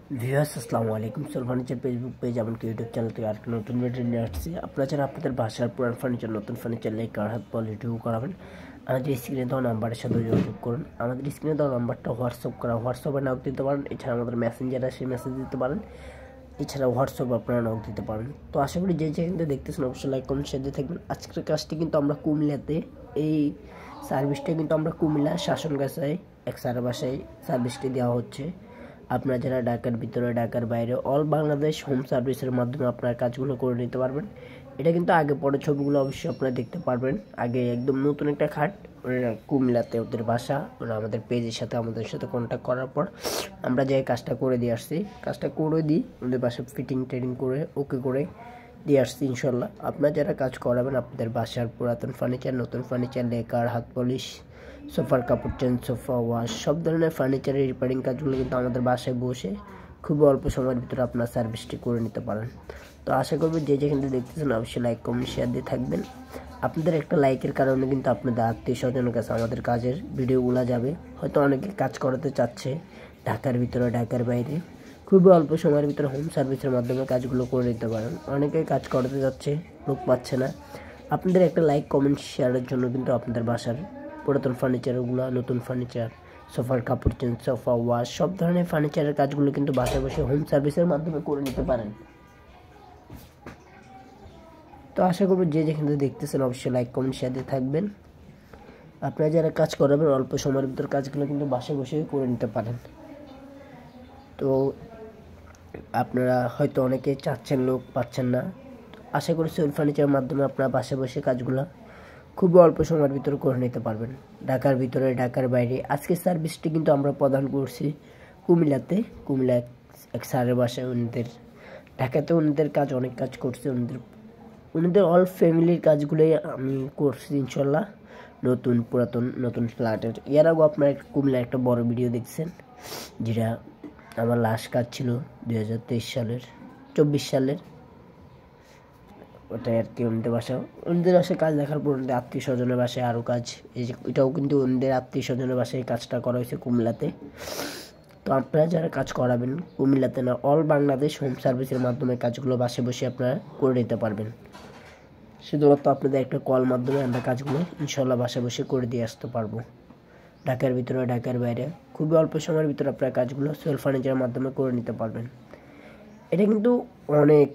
Viewers আসসালামু আলাইকুম। Soul furniture Facebook page এমনকি ইউটিউব চ্যানেল থেকে আর নতুন ভিডিও নিয়ে আসছি। আপনারা যারা আপনাদের বাসার পুরান ফার্নিচার নতুন ফার্নিচার নিয়ে কার হাত বল রিভিউ করাবেন, আমাদের স্ক্রিনে দেওয়া নাম্বারের সাথে যোগাযোগ করুন। আমাদের স্ক্রিনে দেওয়া নাম্বারটা হোয়াটসঅ্যাপে নক দিতে পারেন। এছাড়া আমাদের মেসেঞ্জার আছে, মেসেজ দিতে পারেন। এছাড়া হোয়াটসঅ্যাপে আপনারা নক দিতে পারেন। তো আশা করি যে কিন্তু দেখতেছেন অবশ্যই লাইক কমেন্ট শেয়ার দিয়ে থাকবেন। আজকের কাজটি কিন্তু আমরা কুমিল্লাতে, এই সার্ভিসটা কিন্তু আমরা কুমিল্লা শাসনগাছায় এক স্যারের বাসায় সার্ভিসটি দেওয়া হচ্ছে। আপনারা যারা ঢাকার ভিতরে, ঢাকার বাইরে অল বাংলাদেশ হোম সার্ভিসের মাধ্যমে আপনার কাজগুলো করে নিতে পারবেন। এটা কিন্তু আগে পরে ছবিগুলো অবশ্যই আপনারা দেখতে পারবেন। আগে একদম নতুন একটা খাট, কুমিল্লাতে ওদের বাসা, ওরা আমাদের পেজের সাথে আমাদের সাথে কন্ট্যাক্ট করার পর আমরা যে কাজটা করে দিয়ে আসছি, কাজটা করে দিই ওদের বাসায় ফিটিং টেডিং করে ওকে করে দিয়ে আসছি ইনশাল্লাহ। আপনারা যারা কাজ করাবেন আপনাদের বাসার পুরাতন ফার্নিচার, নতুন ফার্নিচার, লেকার, হাত পলিশ, সোফার কাপড় চেঞ্জ, সোফা ওয়াশ, সব ধরনের ফার্নিচারের রিপেয়ারিং কাজগুলো কিন্তু আমাদের বাসায় বসে খুব অল্প সময়ের ভিতরে আপনার সার্ভিসটি করে নিতে পারেন। তো আশা করবো যে যেখানে দেখতেছেন অবশ্যই লাইক কমেন্ট শেয়ার দিয়ে থাকবেন। আপনাদের একটা লাইকের কারণে কিন্তু আপনাদের আত্মীয় স্বজনের কাছে আমাদের কাজের ভিডিওগুলো যাবে। হয়তো অনেকে কাজ করাতে চাচ্ছে ঢাকার ভিতরে, ঢাকার বাইরে, খুবই অল্প সময়ের ভিতরে হোম সার্ভিসের মাধ্যমে কাজগুলো করে নিতে পারেন। অনেকেই কাজ করাতে যাচ্ছে, লোক পাচ্ছে না। আপনাদের একটা লাইক কমেন্ট শেয়ারের জন্য কিন্তু আপনাদের বাসার পুরাতন ফার্নিচারগুলো, নতুন ফার্নিচার, সোফার কাপড় চেঞ্জ, সোফা ওয়াশ, সব ধরনের ফার্নিচারের কাজগুলো কিন্তু বাসায় বসে হোম সার্ভিসের মাধ্যমে করে নিতে পারেন। তো আশা করব যে যেখানে দেখতেছেন অবশ্যই লাইক কমেন্ট শেয়ার দিয়ে থাকবেন। আপনারা যারা কাজ করাবেন অল্প সময়ের ভিতর কাজগুলো কিন্তু বাসায় বসে করে নিতে পারেন। তো আপনারা হয়তো অনেকে চাচ্ছেন, লোক পাচ্ছেন না। আশা করি সোল ফার্নিচারের মাধ্যমে আপনারা বাসায় বসে কাজগুলো খুব অল্প সময়ের ভিতরে করে নিতে পারবেন। ঢাকার ভিতরে, ঢাকার বাইরে। আজকের সার্ভিসটি কিন্তু আমরা প্রদান করছি কুমিল্লাতে, কুমিল্লা এক স্যারের বাসায়। উনিদের ঢাকাতে উনিদের কাজ, অনেক কাজ করছে উনিদের অল ফ্যামিলির কাজগুলোই আমি করছি ইনশাল্লাহ। নতুন পুরাতন, নতুন ফ্ল্যাটের। এর আগেও আপনার কুমিল্লার একটা বড় ভিডিও দেখছেন, যেটা আমার লাস্ট কাজ ছিল 2023 সালের ওটাই আর কি। ওনাদের বাসায় কাজ দেখার পর ওনাদের আত্মীয় স্বজনের বাসায় আরও কাজ, এই যে এটাও কিন্তু ওনাদের আত্মীয় স্বজনের বাসায় কাজটা করা হয়েছে কুমিল্লাতে। তো আপনারা যারা কাজ করাবেন কুমিল্লাতে না, অল বাংলাদেশ হোম সার্ভিসের মাধ্যমে কাজগুলো বাসে বসে আপনারা করে নিতে পারবেন। শুধুমাত্র আপনাদের একটা কল মাধ্যমে আমরা কাজগুলো ইনশাল্লাহ বাসে বসে করে দিয়ে আসতে পারবো। ঢাকার ভিতরে, ঢাকার বাইরে খুবই অল্প সময়ের ভিতরে আপনারা কাজগুলো সোল ফার্নিচারের মাধ্যমে করে নিতে পারবেন। এটা কিন্তু অনেক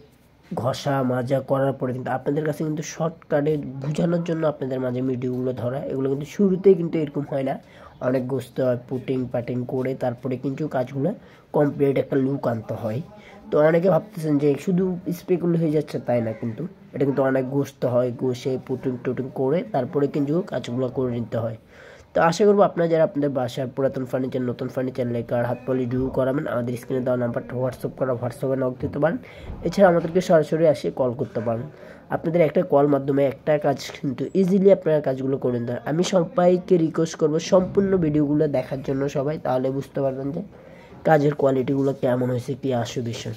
ঘষা মাজা করার পরে কিন্তু আপনাদের কাছে কিন্তু শর্টকাটে বোঝানোর জন্য আপনাদের মাঝে ভিডিওগুলো ধরা। এগুলো কিন্তু শুরুতেই কিন্তু এরকম হয় না, অনেক গোছতে হয়, পুটিং পাটিং করে তারপরে কিন্তু কাজগুলো কমপ্লিট একটা লুক আনতে হয়। তো অনেকে ভাবতেছেন যে শুধু স্প্রেগুলো হয়ে যাচ্ছে, তাই না। কিন্তু এটা কিন্তু অনেক গোছতে হয়, গোছে পুটিং টুটিং করে তারপরে কিন্তু কাজগুলো করে নিতে হয়। তো আশা করবো আপনারা যারা আপনাদের বাসার পুরাতন ফার্নিচার, নতুন ফার্নিচার, লেকার, হাত পলি রিভিউ করাবেন, আমাদের স্ক্রিনে দেওয়া নাম্বারটা হোয়াটসঅ্যাপে নক দিতে পারেন। এছাড়া আমাদেরকে সরাসরি আসে কল করতে পারেন। আপনাদের একটা কল মাধ্যমে একটা কাজ কিন্তু ইজিলি আপনারা কাজগুলো করে নিতে পারেন। আমি সবাইকে রিকোয়েস্ট করবো সম্পূর্ণ ভিডিওগুলো দেখার জন্য সবাই, তাহলে বুঝতে পারবেন যে কাজের কোয়ালিটিগুলো কেমন হয়েছে, কী আসে বিষয়।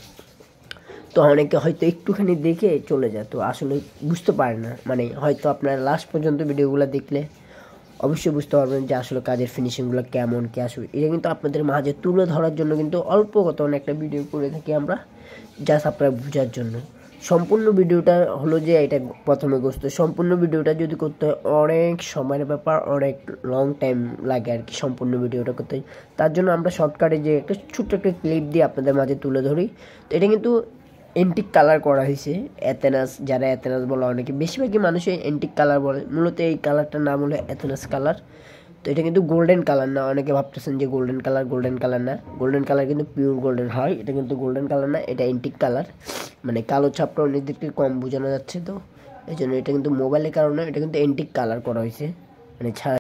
তো অনেকে হয়তো একটুখানি দেখে চলে যায়, তো আসলে বুঝতে পারে না। মানে হয়তো আপনারা লাস্ট পর্যন্ত ভিডিওগুলো দেখলে অবশ্যই বুঝতে পারবেন যে আসলে কাজের ফিনিশিংগুলো কেমন, কী আসবে। এটা কিন্তু আপনাদের মাঝে তুলে ধরার জন্য কিন্তু অল্প কত একটা ভিডিও করে থাকি আমরা, জাস্ট আপনারা বোঝার জন্য। সম্পূর্ণ ভিডিওটা হলো যে এটা প্রথমে গোস্ত, সম্পূর্ণ ভিডিওটা যদি করতে হয় অনেক সময়ের ব্যাপার, অনেক লং টাইম লাগে আর কি সম্পূর্ণ ভিডিওটা করতে। তার জন্য আমরা শর্টকাটে যে একটা ছোট্ট একটা ক্লিপ দিয়ে আপনাদের মাঝে তুলে ধরি। তো এটা কিন্তু এন্টিক কালার করা হয়েছে, অ্যাথেনাস, যারা অ্যাথেনাস বলে অনেকে, বেশিরভাগই মানুষই এন্টিক কালার বলে। মূলত এই কালারটার নাম হলো অ্যাথেনাস কালার। তো এটা কিন্তু গোল্ডেন কালার না, অনেকে ভাবতেছেন যে গোল্ডেন কালার না। গোল্ডেন কালার কিন্তু পিওর গোল্ডেন হয়, এটা কিন্তু গোল্ডেন কালার না, এটা এন্টিক কালার। মানে কালো ছাপটা অন্যদিকে কম বোঝানো যাচ্ছে, তো এই জন্য এটা কিন্তু মোবাইলের কারণে এটা কিন্তু এন্টিক কালার করা হয়েছে, মানে ছাড়া